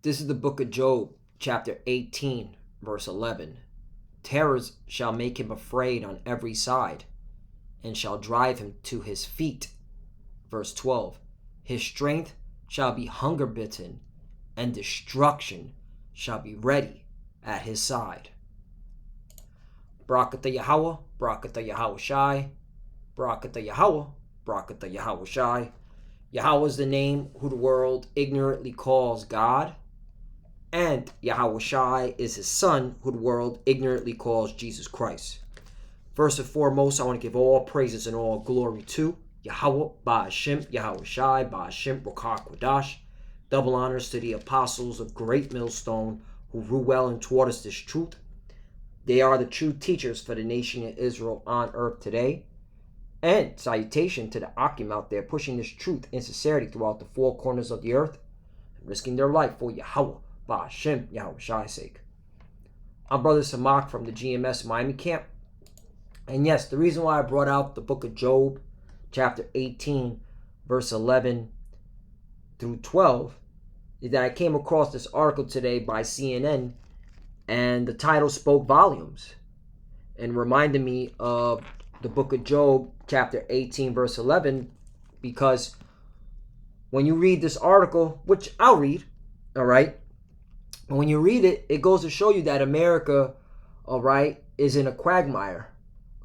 This is the book of Job, chapter 18, verse 11. Terrors shall make him afraid on every side, and shall drive him to his feet. Verse 12. His strength shall be hunger bitten, and destruction shall be ready at his side. Barakatah Yahweh, Barakatah Yahweh Shai, Barakatah Yahweh, Barakatah Yahweh Shai. Yahweh is the name who the world ignorantly calls God, and Yahweh Shai is his son who the world ignorantly calls Jesus Christ. First and foremost, I want to give all praises and all glory to Yahweh, Ba'ashem, Yahweh Shai, Ba'ashem, Rokah Kodash. Double honors to the apostles of Great Millstone who rule well and taught us this truth. They are the true teachers for the nation of Israel on earth today. And salutation to the Akim out there pushing this truth in sincerity throughout the four corners of the earth, and risking their life for Yahweh, Ba'ashem, Yahweh Shai's sake. I'm Brother Samak from the GMS Miami camp. And yes, the reason why I brought out the book of Job, chapter 18, verse 11 through 12, is that I came across this article today by CNN, and the title spoke volumes and reminded me of the book of Job, chapter 18, verse 11, because when you read this article, which I'll read, all right, and when you read it, it goes to show you that America, all right, is in a quagmire.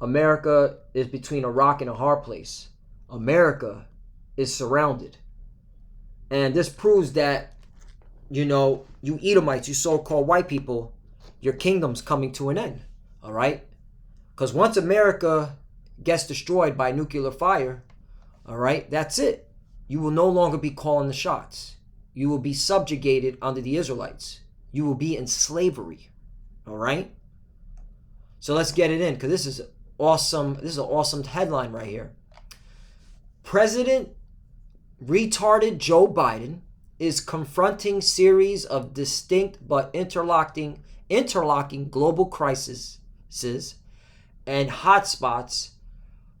America is between a rock and a hard place. America is surrounded. And this proves that, you Edomites, you so-called white people, your kingdom's coming to an end, all right? Because once America gets destroyed by nuclear fire, all right, that's it. You will no longer be calling the shots. You will be subjugated under the Israelites. You will be in slavery, all right? So let's get it in, because this is awesome. This is an awesome headline right here. President retarded Joe Biden is confronting series of distinct but interlocking global crises and hotspots,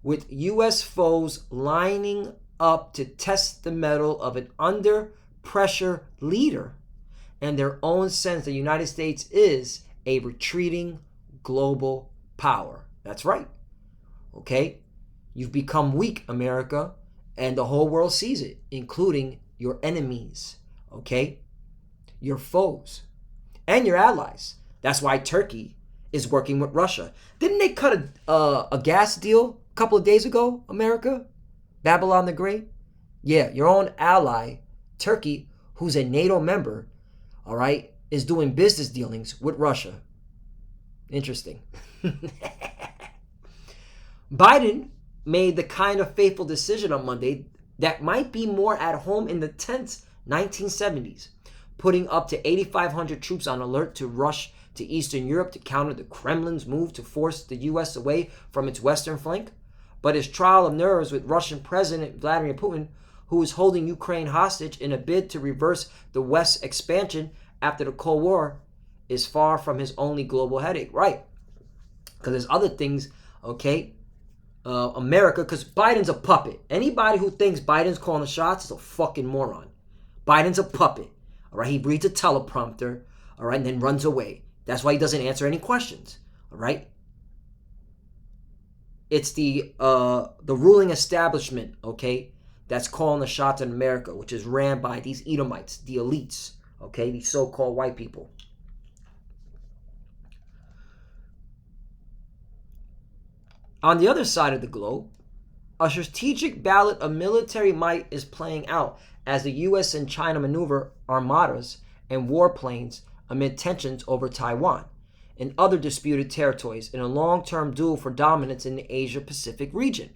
with U.S. foes lining up to test the mettle of an under-pressure leader and their own sense the United States is a retreating global power. That's right. Okay? You've become weak, America, and the whole world sees it, including your enemies, okay? Your foes, and your allies. That's why Turkey is working with Russia. Didn't they cut a gas deal a couple of days ago, America? Babylon the Great? Yeah, your own ally, Turkey, who's a NATO member, all right, is doing business dealings with Russia. Interesting. Biden made the kind of fateful decision on Monday that might be more at home in the tense 1970s, putting up to 8,500 troops on alert to rush to Eastern Europe to counter the Kremlin's move to force the U.S. away from its western flank. But his trial of nerves with Russian President Vladimir Putin, who is holding Ukraine hostage in a bid to reverse the West's expansion after the Cold War, is far from his only global headache. Right. Because there's other things, okay? America, because Biden's a puppet. Anybody who thinks Biden's calling the shots is a fucking moron. Biden's a puppet. All right, he reads a teleprompter, all right, and then runs away. That's why he doesn't answer any questions. All right. It's the ruling establishment, okay, that's calling the shots in America, which is ran by these Edomites, the elites, okay, these so-called white people. On the other side of the globe, a strategic ballot of military might is playing out as the U.S. and China maneuver armadas and warplanes amid tensions over Taiwan and other disputed territories in a long-term duel for dominance in the Asia-Pacific region.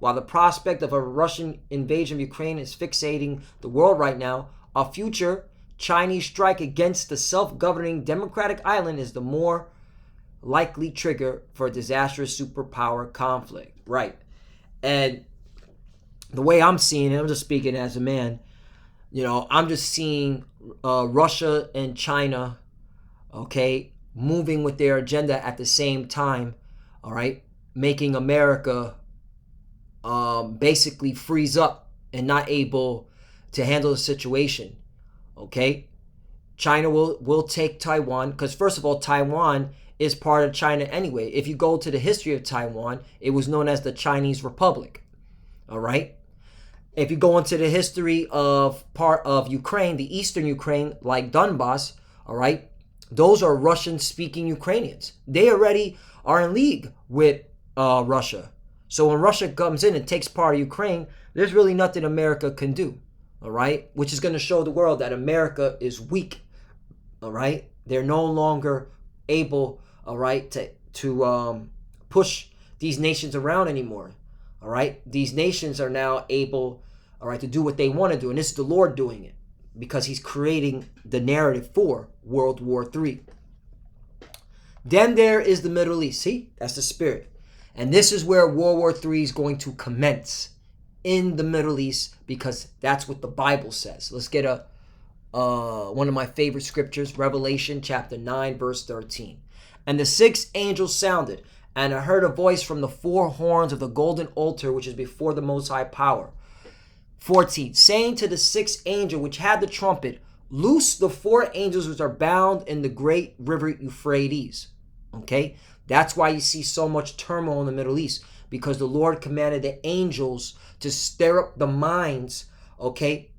While the prospect of a Russian invasion of Ukraine is fixating the world right now, a future Chinese strike against the self-governing democratic island is the more likely trigger for a disastrous superpower conflict. Right. And the way I'm seeing it, I'm just speaking as a man, I'm just seeing Russia and China, okay, moving with their agenda at the same time, all right, making America basically freeze up and not able to handle the situation, okay? China will take Taiwan, because first of all, Taiwan is part of China anyway. If you go to the history of Taiwan, it was known as the Chinese Republic. All right. If you go into the history of part of Ukraine, the eastern Ukraine, like Donbass, all right, those are Russian-speaking Ukrainians. They already are in league with Russia. So when Russia comes in and takes part of Ukraine, there's really nothing America can do, all right, which is going to show the world that America is weak, all right. They're no longer able, all right, to push these nations around anymore, all right. These nations are now able, all right, to do what they want to do, and this is the Lord doing it because he's creating the narrative for World War III. Then there is the Middle East. See, that's the spirit. And this is where World War III is going to commence, in the Middle East, because that's what the Bible says. Let's get one of my favorite scriptures, Revelation chapter 9, verse 13. And the sixth angel sounded, and I heard a voice from the four horns of the golden altar, which is before the Most High Power. 14, saying to the sixth angel which had the trumpet, loose the four angels which are bound in the great river Euphrates. Okay, that's why you see so much turmoil in the Middle East, because the Lord commanded the angels to stir up the minds, okay,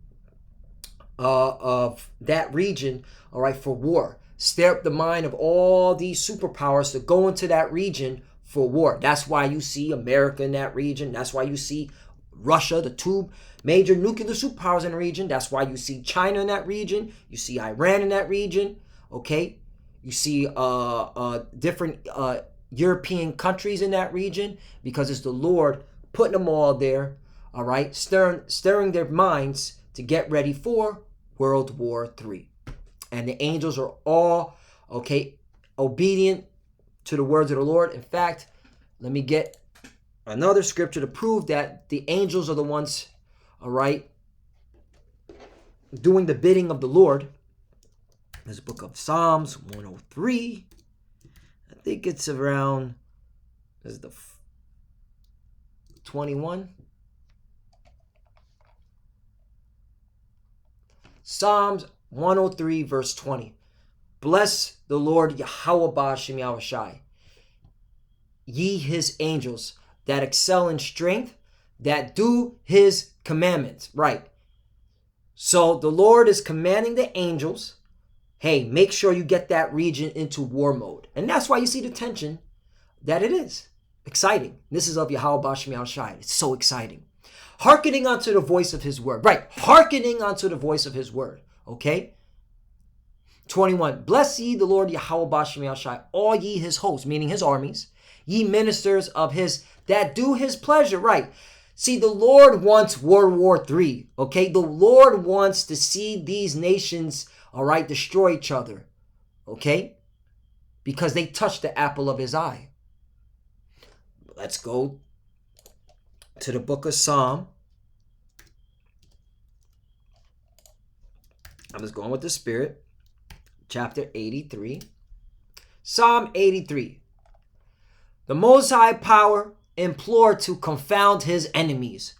of that region, all right, for war. Stir up the mind of all these superpowers to go into that region for war. That's why you see America in that region. That's why you see Russia, the two major nuclear superpowers in the region. That's why you see China in that region. You see Iran in that region. Okay, you see different European countries in that region, because it's the Lord putting them all there. All right, stirring their minds to get ready for World War III. And the angels are all, okay, obedient to the words of the Lord. In fact, let me get another scripture to prove that the angels are the ones, all right, doing the bidding of the Lord. There's a book of Psalms 103. I think it's around, this is the 21. Psalms 103 verse 20. Bless the Lord Yahweh Ba'ashem Yahushai, ye his angels that excel in strength, that do his commandments. Right. So the Lord is commanding the angels, hey, make sure you get that region into war mode. And that's why you see the tension that it is. Exciting. This is of Yahweh Ba'ashem Yahushai. It's so exciting. Hearkening unto the voice of his word. Right. Hearkening unto the voice of his word. Okay. 21. Bless ye the Lord Yahweh Ba'ashem Yahushai, all ye his hosts, meaning his armies, ye ministers of his that do his pleasure. Right. See, the Lord wants World War III. Okay. The Lord wants to see these nations, all right, destroy each other. Okay. Because they touched the apple of his eye. Let's go to the book of Psalm. I'm just going with the Spirit. Chapter 83. Psalm 83. The Most High Power implored to confound his enemies.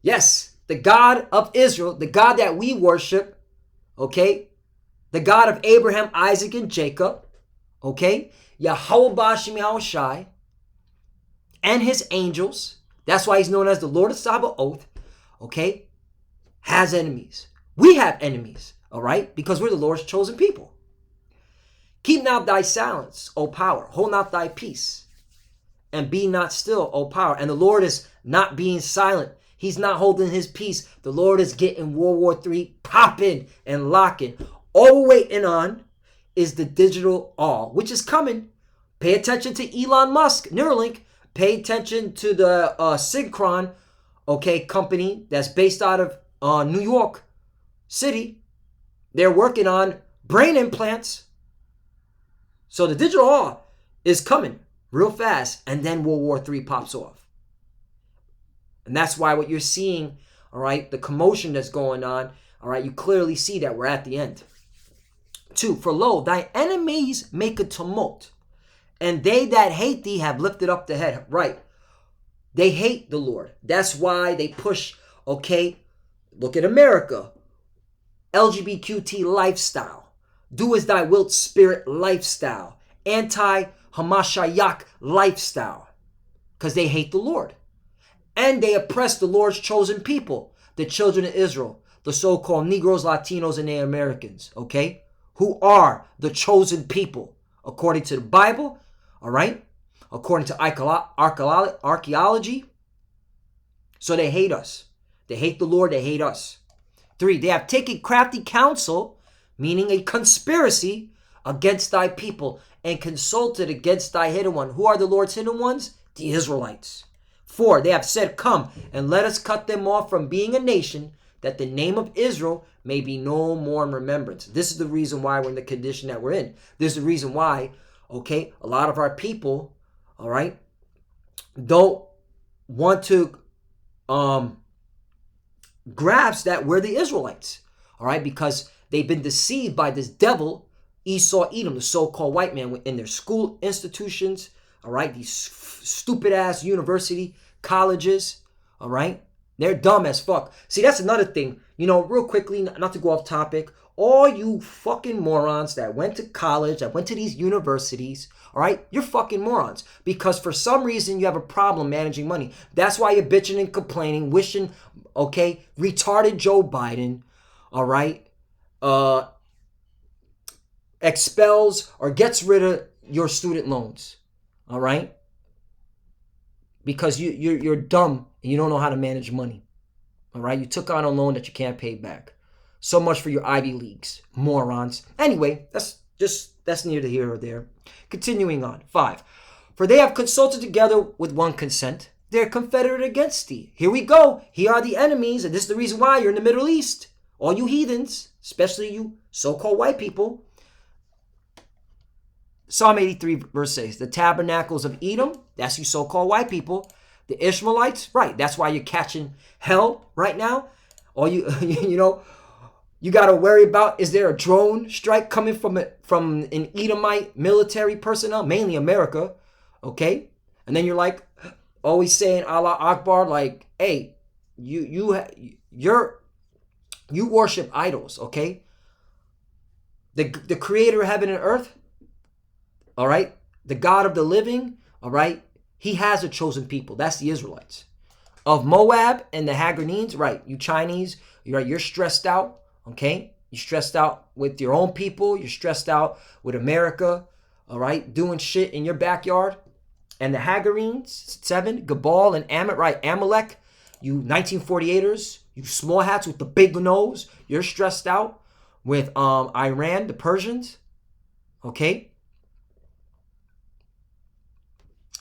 Yes, the God of Israel, the God that we worship, okay? The God of Abraham, Isaac, and Jacob, okay? Yahweh Ba'ashem Yahushai, and his angels, that's why he's known as the Lord of Sabaoth, okay, has enemies. We have enemies, all right, because we're the Lord's chosen people. Keep not thy silence, O power. Hold not thy peace, and be not still, O power. And the Lord is not being silent. He's not holding his peace. The Lord is getting World War III popping and locking. All we're waiting on is the digital all, which is coming. Pay attention to Elon Musk, Neuralink. Pay attention to the Synchron, okay, company that's based out of New York City. They're working on brain implants. So the digital all is coming real fast, and then World War III pops off. And that's why what you're seeing, all right, the commotion that's going on, all right, you clearly see that we're at the end. 2, for lo, thy enemies make a tumult, and they that hate thee have lifted up the head. Right. They hate the Lord. That's why they push, okay, look at America, LGBTQ lifestyle. do as thy wilt spirit lifestyle, anti-Hamashiach lifestyle, because they hate the Lord. And they oppress the Lord's chosen people, the children of Israel, the so-called Negroes, Latinos, and Native Americans, okay? Who are the chosen people, according to the Bible, all right? According to archaeology. So they hate us. They hate the Lord, they hate us. 3, they have taken crafty counsel, meaning a conspiracy against thy people, and consulted against thy hidden one. Who are the Lord's hidden ones? The Israelites. 4, they have said, come and let us cut them off from being a nation, that the name of Israel may be no more in remembrance. This is the reason why we're in the condition that we're in. This is the reason why, okay, a lot of our people, all right, don't want to grasp that we're the Israelites, all right, because they've been deceived by this devil, Esau Edom, the so-called white man, in their school institutions, all right, these stupid-ass university colleges, all right, they're dumb as fuck. See, that's another thing, you know, real quickly, not to go off topic, all you fucking morons that went to college, that went to these universities, all right, you're fucking morons, because for some reason you have a problem managing money. That's why you're bitching and complaining, wishing, okay, retarded Joe Biden, all right, expels or gets rid of your student loans, all right, because you're dumb and you don't know how to manage money, all right? You took on a loan that you can't pay back. So much for your Ivy Leagues, morons. Anyway, that's neither here or there. Continuing on. 5, for they have consulted together with one consent. They're confederate against thee. Here we go. Here are the enemies, and this is the reason why you're in the Middle East. All you heathens, especially you so-called white people. Psalm 83, verse 6. The tabernacles of Edom, that's you so-called white people. The Ishmaelites, right, that's why you're catching hell right now. All you, you know, you got to worry about, is there a drone strike coming from an Edomite military personnel, mainly America, okay? And then you're like, always saying Allah Akbar, like, hey, you worship idols, okay? The creator of heaven and earth, all right? The God of the living, all right? He has a chosen people. That's the Israelites. Of Moab and the Hagarenes, right? You Chinese, you're stressed out, okay? You're stressed out with your own people. You're stressed out with America, all right? Doing shit in your backyard. And the Hagarenes, 7, Gabal and Ammon, right? Amalek, you 1948ers, you small hats with the big nose. You're stressed out with Iran, the Persians, okay?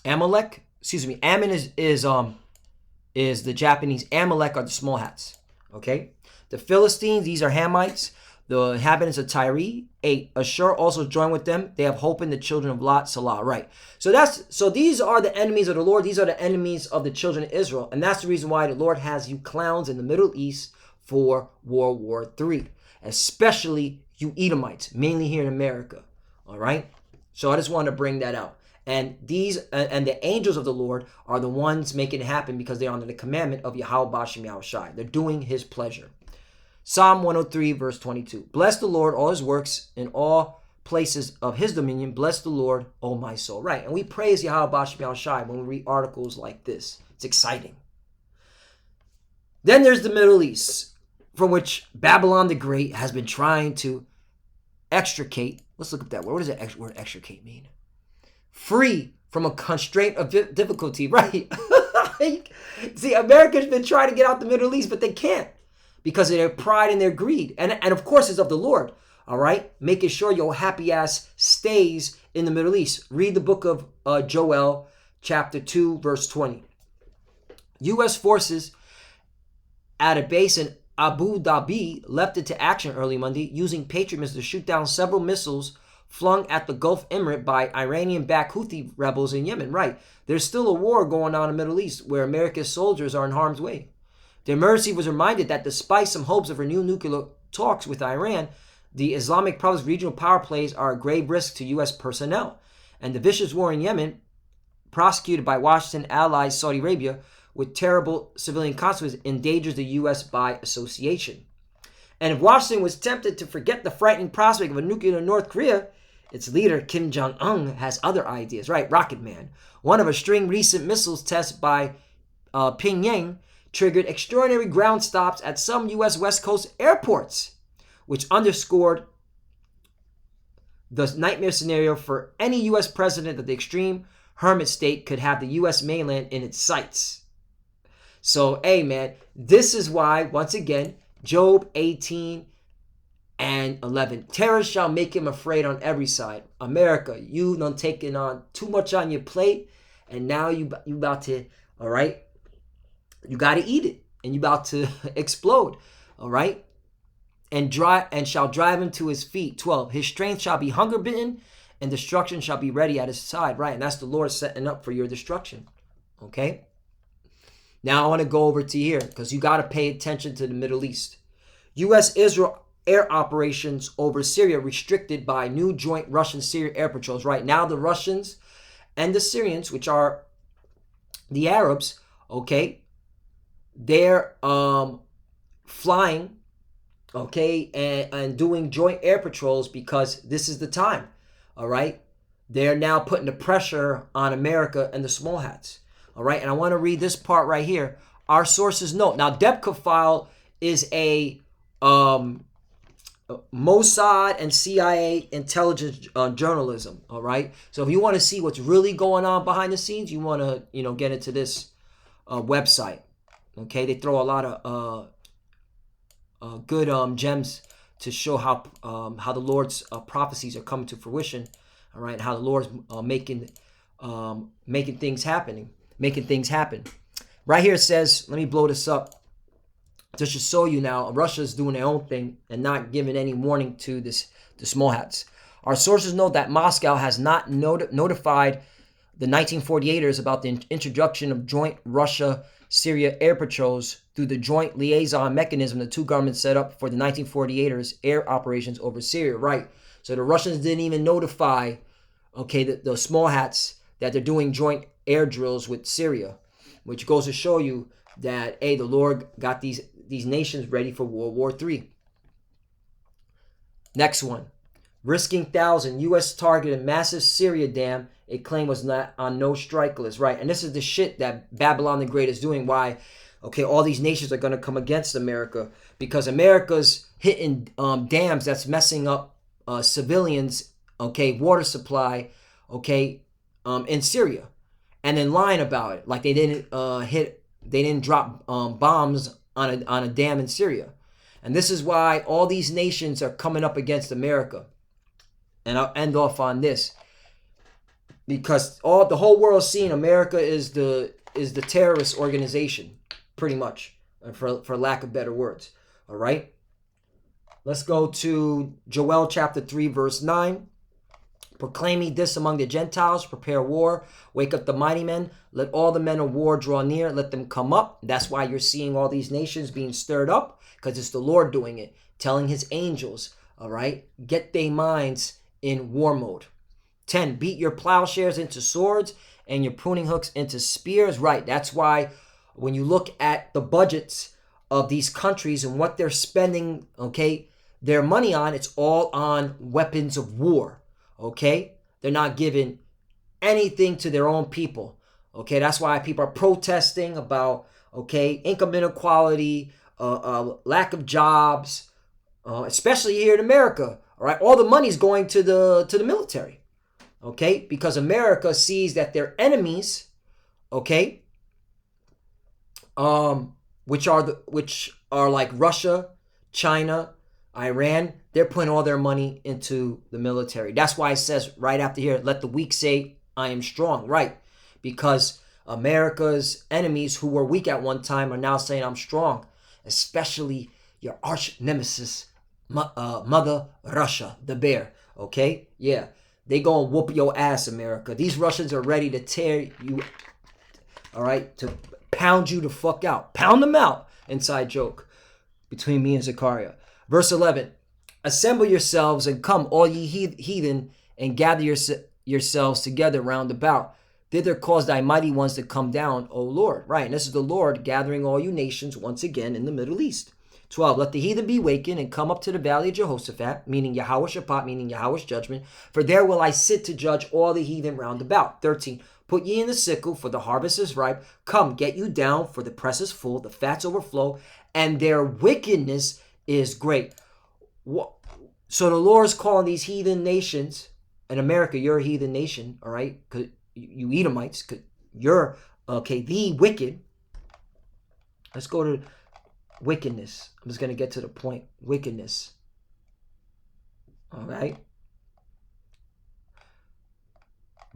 Amalek, excuse me, Ammon is the Japanese. Amalek are the small hats, okay? The Philistines, these are Hamites. The inhabitants of Tyre. 8, Ashur also joined with them. They have hope in the children of Lot, Salah, right? So these are the enemies of the Lord. These are the enemies of the children of Israel. And that's the reason why the Lord has you clowns in the Middle East for World War III. Especially you Edomites, mainly here in America, all right? So I just wanted to bring that out. And the angels of the Lord are the ones making it happen because they're under the commandment of Yahweh Bashem Yahushai. They're doing his pleasure. Psalm 103, verse 22. Bless the Lord, all his works, in all places of his dominion. Bless the Lord, O my soul. Right, and we praise Yahweh Bashem Yahushai when we read articles like this. It's exciting. Then there's the Middle East, from which Babylon the Great has been trying to extricate. Let's look up that word. What does that word extricate mean? Free from a constraint of difficulty, right? See, America's been trying to get out the Middle East, but they can't because of their pride and their greed. And of course, it's of the Lord, all right? Making sure your happy ass stays in the Middle East. Read the book of Joel, chapter 2, verse 20. U.S. forces at a base in Abu Dhabi leapt into action early Monday using Patriot missiles to shoot down several missiles flung at the Gulf Emirate by Iranian-backed Houthi rebels in Yemen. Right, there's still a war going on in the Middle East where America's soldiers are in harm's way. The emergency was reminded that despite some hopes of renewed nuclear talks with Iran, the Islamic Province regional power plays are a grave risk to U.S. personnel. And the vicious war in Yemen, prosecuted by Washington allies Saudi Arabia with terrible civilian consequences, endangers the U.S. by association. And if Washington was tempted to forget the frightening prospect of a nuclear North Korea, its leader, Kim Jong-un, has other ideas, right? Rocket Man. One of a string recent missiles tests by Pyongyang triggered extraordinary ground stops at some U.S. West Coast airports, which underscored the nightmare scenario for any U.S. president that the extreme hermit state could have the U.S. mainland in its sights. So, hey, man, this is why, once again, Job 18 and 11. Terror shall make him afraid on every side. America, you done taken on too much on your plate, and now you about to, all right? You got to eat it, and you about to explode, all right? And shall drive him to his feet. 12. His strength shall be hunger bitten, and destruction shall be ready at his side, right? And that's the Lord setting up for your destruction, okay? Now I want to go over to here because you got to pay attention to the Middle East. U.S.-Israel air operations over Syria restricted by new joint Russian-Syria air patrols. Right now, the Russians and the Syrians, which are the Arabs, okay, they're flying, okay, and doing joint air patrols because this is the time, all right? They're now putting the pressure on America and the small hats, all right? And I want to read this part right here. Our sources note. Now, Debka file is a Mossad and CIA intelligence journalism, all right? So if you want to see what's really going on behind the scenes, you want to, get into this website, okay? They throw a lot of good gems to show how the Lord's prophecies are coming to fruition, all right? And how the Lord's making things happen. Right here it says, let me blow this up. Just to show you now, Russia's doing their own thing and not giving any warning to the small hats. Our sources note that Moscow has not notified the 1948ers about the introduction of joint Russia-Syria air patrols through the joint liaison mechanism the two governments set up for the 1948ers air operations over Syria. Right. So the Russians didn't even notify, okay, the small hats that they're doing joint air drills with Syria, which goes to show you that, hey, the Lord got these nations ready for World War III. Next one. Risking 1,000. U.S. targeted massive Syria dam. It claimed was not on no strike list. Right. And this is the shit that Babylon the Great is doing. Why, okay, all these nations are going to come against America. Because America's hitting dams that's messing up civilians, okay, water supply, okay, in Syria. And then lying about it. Like they didn't drop bombs on a dam in Syria. And this is why all these nations are coming up against America. And I'll end off on this. Because the whole world's seeing America is the terrorist organization, pretty much, for lack of better words. All right? Let's go to Joel chapter 3, verse 9. Proclaim ye this among the Gentiles, prepare war, wake up the mighty men, let all the men of war draw near, let them come up. That's why you're seeing all these nations being stirred up, because it's the Lord doing it, telling his angels, all right, get their minds in war mode. 10, beat your plowshares into swords and your pruning hooks into spears. Right, that's why when you look at the budgets of these countries and what they're spending, okay, their money on, it's all on weapons of war. Okay, they're not giving anything to their own people. Okay, that's why people are protesting about, okay, income inequality, lack of jobs, especially here in America. All right, all the money's going to the military. Okay, because America sees that their enemies, okay, which are like Russia, China, Iran, they're putting all their money into the military. That's why it says right after here, let the weak say, I am strong. Right. Because America's enemies who were weak at one time are now saying I'm strong. Especially your arch nemesis, Mother Russia, the bear. Okay? Yeah. They gonna whoop your ass, America. These Russians are ready to tear you, all right, to pound you the fuck out. Pound them out. Inside joke between me and Zechariah. Verse 11, assemble yourselves and come, all ye heathen, and gather yourselves together round about. Thither cause thy mighty ones to come down, O Lord. Right, and this is the Lord gathering all you nations once again in the Middle East. 12. Let the heathen be wakened and come up to the valley of Jehoshaphat, meaning Yahweh Shaphat, meaning Yahweh's judgment. For there will I sit to judge all the heathen round about. 13. Put ye in the sickle, for the harvest is ripe. Come, get you down, for the press is full, the fats overflow, and their wickedness is great. So the Lord is calling these heathen nations, and America, you're a heathen nation, all right? Because you Edomites, because you're, the wicked. Let's go to wickedness. I'm just going to get to the point. Wickedness. All right.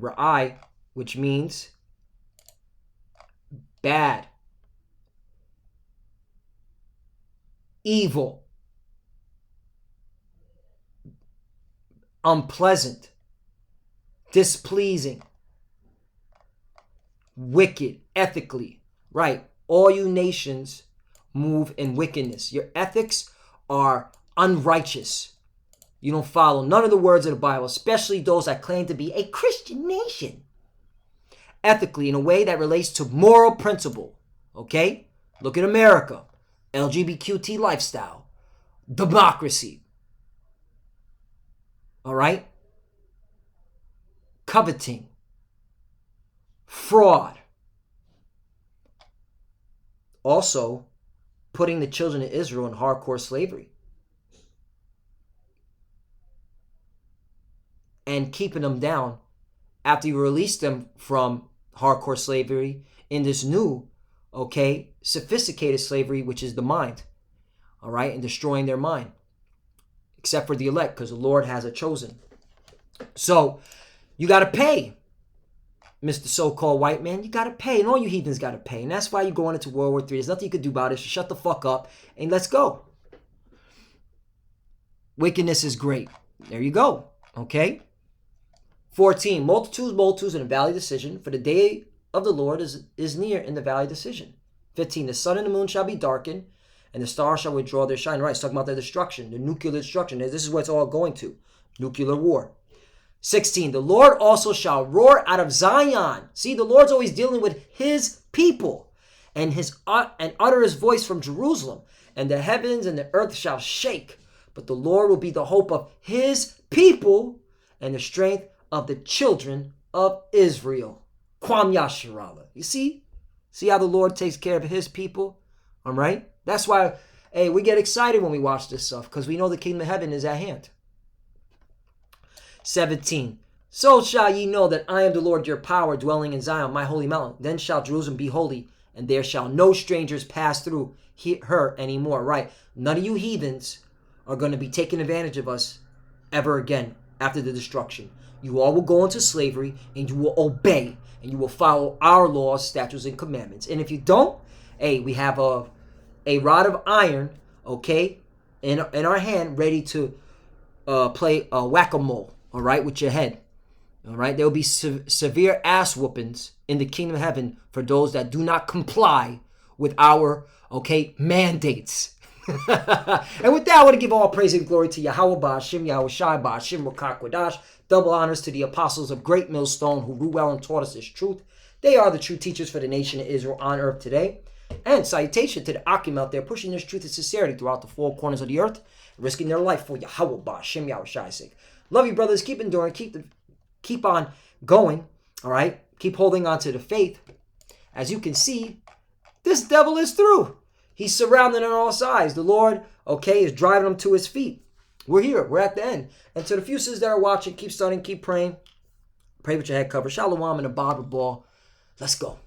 Ra'ai, which means bad, evil, unpleasant, displeasing, wicked, ethically. Right. All you nations move in wickedness. Your ethics are unrighteous. You don't follow none of the words of the Bible, especially those that claim to be a Christian nation. Ethically, in a way that relates to moral principle. Okay? Look at America. LGBTQ lifestyle. Democracy. All right? Coveting. Fraud. Also, putting the children of Israel in hardcore slavery. And keeping them down after you release them from hardcore slavery in this new, sophisticated slavery, which is the mind. All right? And destroying their mind. Except for the elect, because the Lord has a chosen. So, you got to pay. Mr. So-called white man, you got to pay. And all you heathens got to pay. And that's why you're going into World War III. There's nothing you can do about it. So shut the fuck up and let's go. Wickedness is great. There you go. Okay? 14. Multitudes in a valley decision. For the day of the Lord is near in the valley decision. 15. The sun and the moon shall be darkened. And the stars shall withdraw their shine. Right, it's talking about their destruction. The nuclear destruction. This is what it's all going to. Nuclear war. 16, the Lord also shall roar out of Zion. See, the Lord's always dealing with his people. And utter his voice from Jerusalem. And the heavens and the earth shall shake. But the Lord will be the hope of his people and the strength of the children of Israel. Kwam Yasharallah. You see? See how the Lord takes care of his people? All right? That's why, we get excited when we watch this stuff. Because we know the kingdom of heaven is at hand. 17. So shall ye know that I am the Lord your power, dwelling in Zion, my holy mountain. Then shall Jerusalem be holy, and there shall no strangers pass through her anymore. Right? None of you heathens are going to be taking advantage of us ever again after the destruction. You all will go into slavery, and you will obey, and you will follow our laws, statutes, and commandments. And if you don't, we have a rod of iron, in our hand, ready to play whack-a-mole. All right, with your head. All right, there will be severe ass whoopings in the kingdom of heaven for those that do not comply with our, mandates. And with that, I want to give all praise and glory to Yahweh Ba'ashim, Yahweh Shai Ba'ashim, Rakak Wadash. Double honors to the apostles of Great Millstone who grew well and taught us this truth. They are the true teachers for the nation of Israel on earth today. And salutation to the Akim out there pushing this truth and sincerity throughout the four corners of the earth, risking their life for Yahweh Ba'ashim, Yahweh Shai's sake. Love you, brothers. Keep enduring. Keep on going. All right? Keep holding on to the faith. As you can see, this devil is through. He's surrounded on all sides. The Lord, is driving him to his feet. We're here. We're at the end. And to the few sisters that are watching, keep studying, keep praying. Pray with your head covered. Shalom and a Bible ball. Let's go.